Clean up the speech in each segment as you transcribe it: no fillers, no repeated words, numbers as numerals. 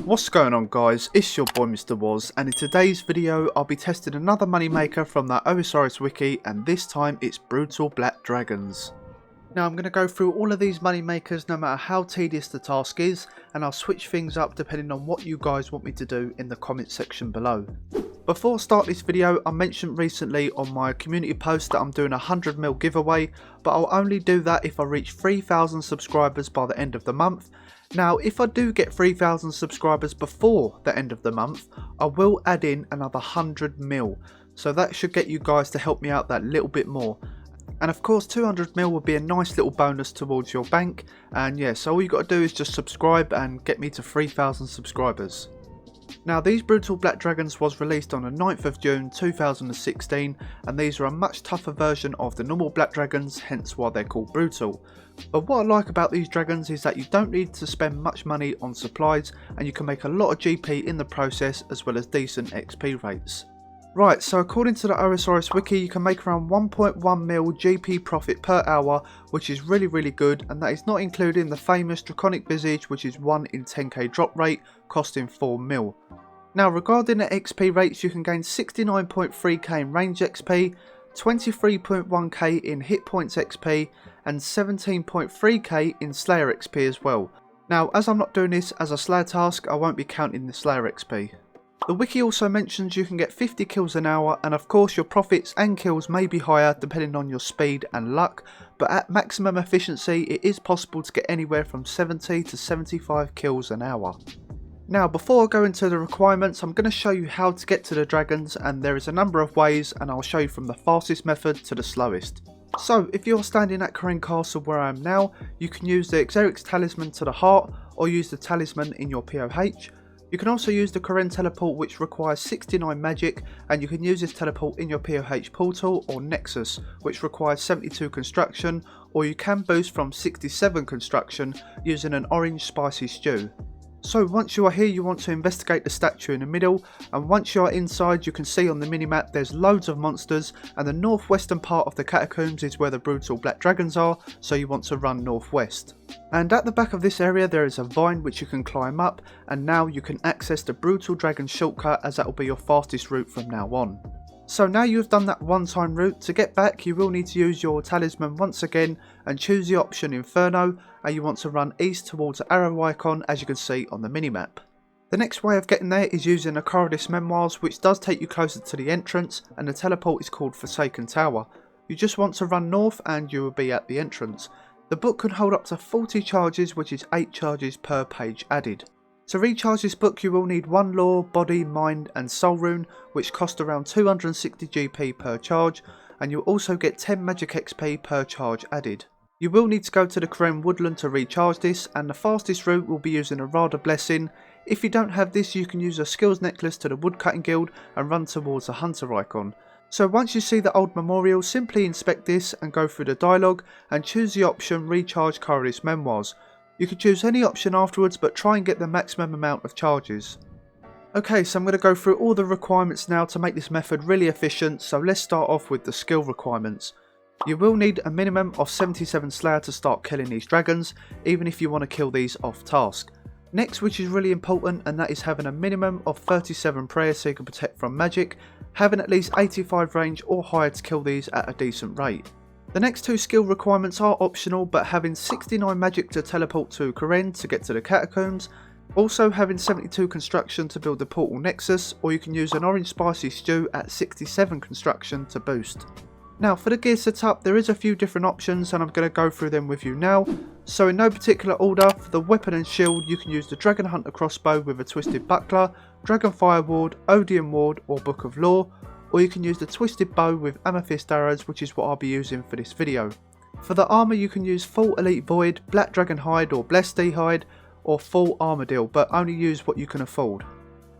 What's going on guys, it's your boy Mr. Woz, and in today's video I'll be testing another moneymaker from the OSRS Wiki, and this time it's Brutal Black Dragons. Now I'm going to go through all of these moneymakers no matter how tedious the task is, and I'll switch things up depending on what you guys want me to do in the comment section below. Before I start this video, I mentioned recently on my community post that I'm doing a 100ml giveaway, but I'll only do that if I reach 3,000 subscribers by the end of the month. Now if I do get 3,000 subscribers before the end of the month, I will add in another 100ml, so that should get you guys to help me out that little bit more. And of course 200ml would be a nice little bonus towards your bank, and yeah, so all you got to do is just subscribe and get me to 3,000 subscribers. Now these Brutal Black Dragons was released on the 9th of June 2016, and these are a much tougher version of the normal Black Dragons, hence why they're called Brutal. But what I like about these dragons is that you don't need to spend much money on supplies, and you can make a lot of GP in the process as well as decent XP rates. Right, so according to the OSRS Wiki, you can make around 1.1ml GP profit per hour, which is really good, and that is not including the famous Draconic Visage, which is 1 in 10k drop rate, costing 4ml. Now regarding the XP rates, you can gain 69.3k in range XP, 23.1k in hit points XP, and 17.3k in Slayer XP as well. Now as I'm not doing this as a Slayer task, I won't be counting the Slayer XP. The wiki also mentions you can get 50 kills an hour, and of course your profits and kills may be higher depending on your speed and luck, but at maximum efficiency it is possible to get anywhere from 70 to 75 kills an hour. Now before I go into the requirements, I'm going to show you how to get to the dragons, and there is a number of ways, and I'll show you from the fastest method to the slowest. So if you're standing at Karen Castle where I am now, you can use the Xerix talisman to the heart, or use the talisman in your POH. You can also use the Karen teleport, which requires 69 magic, and you can use this teleport in your POH portal or Nexus, which requires 72 construction, or you can boost from 67 construction using an orange spicy stew. So once you are here, you want to investigate the statue in the middle, and once you are inside you can see on the minimap there's loads of monsters, and the northwestern part of the catacombs is where the Brutal Black Dragons are, so you want to run northwest. And at the back of this area there is a vine which you can climb up, and now you can access the Brutal Dragon shortcut, as that will be your fastest route from now on. So now you've done that one-time route, to get back you will need to use your talisman once again and choose the option Inferno, and you want to run east towards the arrow icon as you can see on the minimap. The next way of getting there is using the OSRS Memoirs, which does take you closer to the entrance, and the teleport is called Forsaken Tower. You just want to run north and you will be at the entrance. The book can hold up to 40 charges, which is 8 charges per page added. To recharge this book you will need 1 Lore, Body, Mind and Soul Rune, which cost around 260 GP per charge, and you'll also get 10 Magic XP per charge added. You will need to go to the Karen Woodland to recharge this, and the fastest route will be using a Radha Blessing. If you don't have this you can use a skills necklace to the Woodcutting Guild and run towards the Hunter icon. So once you see the old memorial, simply inspect this and go through the dialogue and choose the option Recharge OSRS Memoirs. You can choose any option afterwards, but try and get the maximum amount of charges. Okay, so I'm going to go through all the requirements now to make this method really efficient, so let's start off with the skill requirements. You will need a minimum of 77 Slayer to start killing these dragons, even if you want to kill these off task. Next, which is really important, and that is having a minimum of 37 prayer so you can protect from magic, having at least 85 range or higher to kill these at a decent rate. The next 2 skill requirements are optional, but having 69 magic to teleport to Karen to get to the catacombs, also having 72 construction to build the portal Nexus, or you can use an orange spicy stew at 67 construction to boost. Now for the gear setup there is a few different options, and I'm going to go through them with you now. So in no particular order, for the weapon and shield you can use the Dragon Hunter crossbow with a twisted buckler, Dragon Fire Ward, Odium Ward or Book of Lore, or you can use the twisted bow with amethyst arrows, which is what I'll be using for this video. For the armour you can use full Elite Void, Black Dragon Hide or Blessed Hide, or full Armadillo, but only use what you can afford.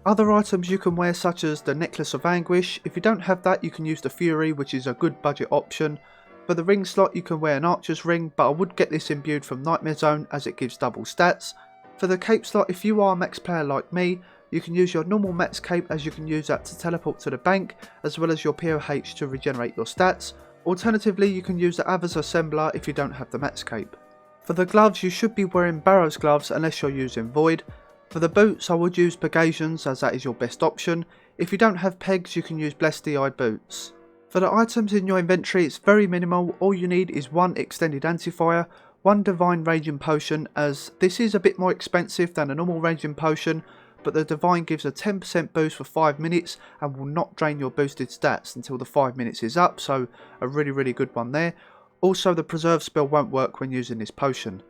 Other items you can wear such as the Necklace of Anguish. If you don't have that you can use the Fury, which is a good budget option. For the ring slot you can wear an Archer's Ring, but I would get this imbued from Nightmare Zone as it gives double stats. For the cape slot, if you are a max player like me, you can use your normal max cape, as you can use that to teleport to the bank, as well as your POH to regenerate your stats. Alternatively you can use the Avers Assembler if you don't have the max cape. For the gloves you should be wearing Barrow's gloves unless you're using Void. For the boots I would use Pegasians as that is your best option. If you don't have pegs you can use Blessed Eye boots. For the items in your inventory it's very minimal, all you need is one extended anti-fire, one divine raging potion, as this is a bit more expensive than a normal raging potion, but the divine gives a 10% boost for 5 minutes and will not drain your boosted stats until the 5 minutes is up, so a really good one there. Also the preserve spell won't work when using this potion.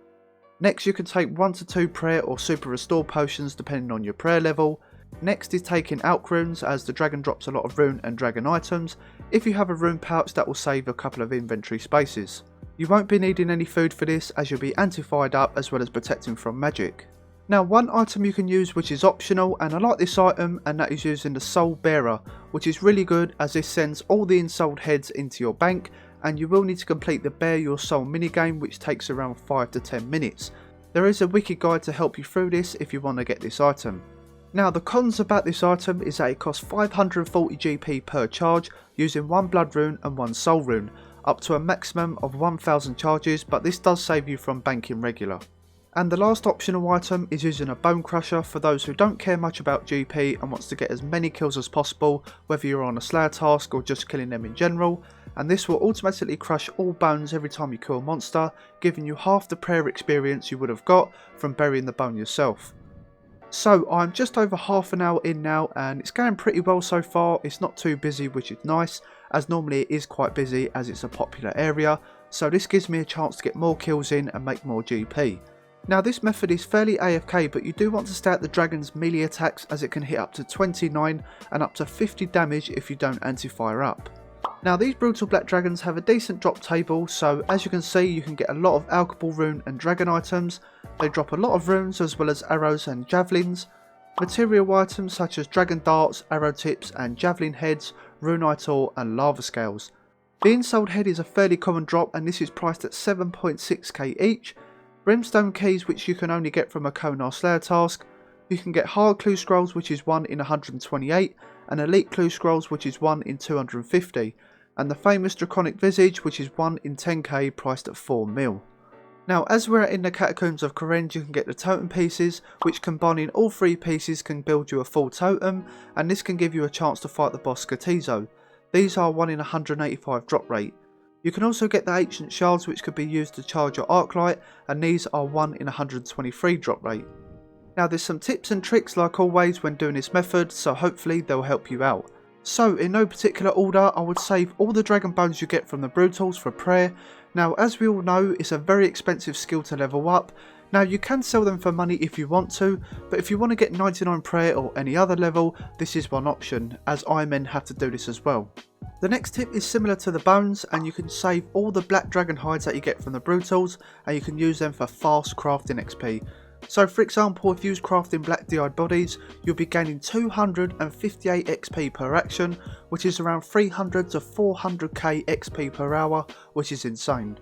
Next you can take 1 to 2 prayer or super restore potions depending on your prayer level. Next is taking alch runes, as the dragon drops a lot of rune and dragon items. If you have a rune pouch that will save a couple of inventory spaces. You won't be needing any food for this as you'll be anti-fired up as well as protecting from magic. Now one item you can use which is optional, and I like this item, and that is using the Soul Bearer, which is really good as this sends all the ensouled heads into your bank, and you will need to complete the Bear Your Soul minigame which takes around 5 to 10 minutes. There is a wiki guide to help you through this if you want to get this item. Now the cons about this item is that it costs 540 GP per charge using 1 blood rune and 1 soul rune, up to a maximum of 1000 charges, but this does save you from banking regular. And the last optional item is using a bone crusher for those who don't care much about GP and wants to get as many kills as possible, whether you're on a Slayer task or just killing them in general, and this will automatically crush all bones every time you kill a monster, giving you half the prayer experience you would have got from burying the bone yourself. So I'm just over half an hour in now and it's going pretty well so far. It's not too busy, which is nice, as normally it is quite busy as it's a popular area, so this gives me a chance to get more kills in and make more GP. Now this method is fairly AFK, but you do want to stay at the dragon's melee attacks as it can hit up to 29 and up to 50 damage if you don't anti-fire up. Now these brutal black dragons have a decent drop table, so as you can see you can get a lot of alchable rune and dragon items. They drop a lot of runes as well as arrows and javelins. Material items such as dragon darts, arrow tips and javelin heads, runite ore and lava scales. The ensouled head is a fairly common drop and this is priced at 7.6k each. Brimstone keys which you can only get from a Konar Slayer task. You can get hard clue scrolls which is 1 in 128 and elite clue scrolls which is 1 in 250. And the famous draconic visage which is 1 in 10k priced at 4 mil. Now as we're in the catacombs of Korenj you can get the totem pieces, which combining all 3 pieces can build you a full totem, and this can give you a chance to fight the boss Skatizo. These are 1 in 185 drop rate. You can also get the ancient shards which could be used to charge your arc light, and these are 1 in 123 drop rate. Now there's some tips and tricks like always when doing this method, so hopefully they'll help you out. So in no particular order, I would save all the dragon bones you get from the brutals for prayer. Now as we all know, it's a very expensive skill to level up. Now you can sell them for money if you want to, but if you want to get 99 prayer or any other level, this is one option, as Ironmen have to do this as well. The next tip is similar to the bones, and you can save all the black dragon hides that you get from the brutals, and you can use them for fast crafting XP. So for example, if you use crafting black DI'd bodies, you'll be gaining 258 XP per action, which is around 300 to 400k XP per hour, which is insane.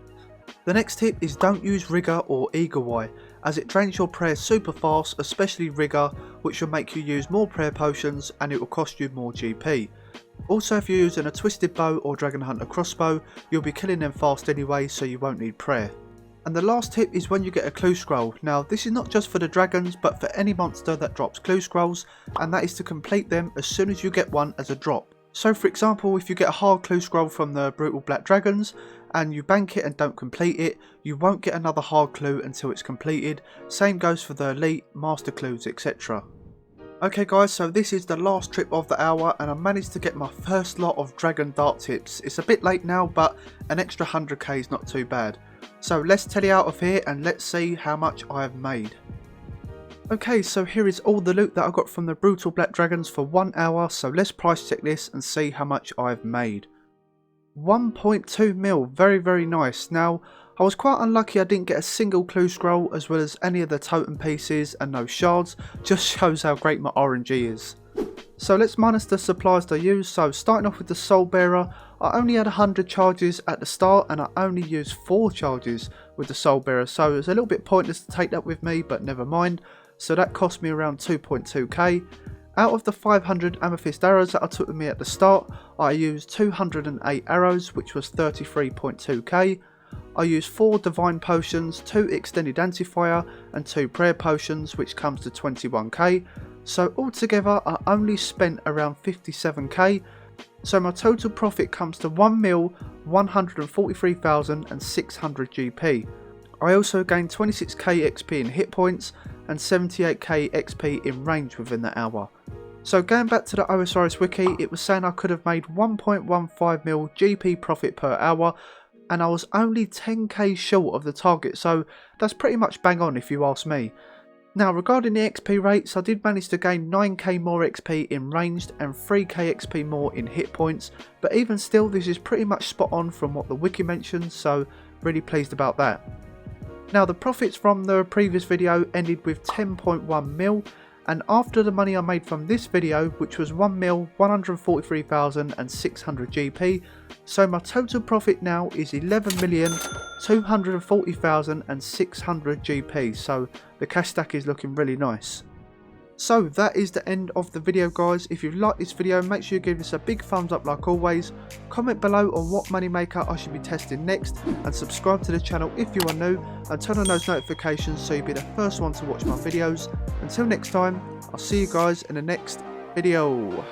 The next tip is don't use Rigor or Eagle Eye, as it drains your prayer super fast, especially Rigor, which will make you use more prayer potions and it will cost you more GP. Also if you're using a twisted bow or dragon hunter crossbow, you'll be killing them fast anyway, so you won't need prayer. And the last tip is when you get a clue scroll. Now this is not just for the dragons but for any monster that drops clue scrolls, and that is to complete them as soon as you get one as a drop. So for example, if you get a hard clue scroll from the brutal black dragons and you bank it and don't complete it, you won't get another hard clue until it's completed. Same goes for the elite, master clues, etc. Okay guys, so this is the last trip of the hour and I managed to get my first lot of dragon dart tips. It's a bit late now, but an extra 100k is not too bad. So let's telly out of here and let's see how much I have made. Okay, so here is all the loot that I got from the brutal black dragons for 1 hour, so let's price check this and see how much I've made. 1.2 mil, very nice. Now I was quite unlucky I didn't get a single clue scroll as well as any of the totem pieces and no shards, just shows how great my RNG is. So let's minus the supplies I used. So starting off with the Soul Bearer, I only had 100 charges at the start and I only used 4 charges with the Soul Bearer, so it was a little bit pointless to take that with me, but never mind. So that cost me around 2.2k. Out of the 500 amethyst arrows that I took with me at the start, I used 208 arrows, which was 33.2k. I used 4 divine potions, 2 extended anti-fire and 2 prayer potions, which comes to 21k. So altogether I only spent around 57k. So my total profit comes to 1,143,600 GP. I also gained 26k XP in hit points and 78k XP in range within the hour. So going back to the OSRS Wiki, it was saying I could have made 1.15 mil GP profit per hour, and I was only 10k short of the target, so that's pretty much bang on if you ask me. Now regarding the XP rates, I did manage to gain 9k more XP in ranged and 3k XP more in hit points, but even still this is pretty much spot on from what the wiki mentions, so really pleased about that. Now the profits from the previous video ended with 10.1 mil, and after the money I made from this video, which was 1,143,600 GP, so my total profit now is 11,240,600 GP, so the cash stack is looking really nice. So that is the end of the video guys. If you've liked this video, make sure you give this a big thumbs up like always, comment below on what moneymaker I should be testing next, and subscribe to the channel if you are new, and turn on those notifications so you'll be the first one to watch my videos. Until next time, I'll see you guys in the next video.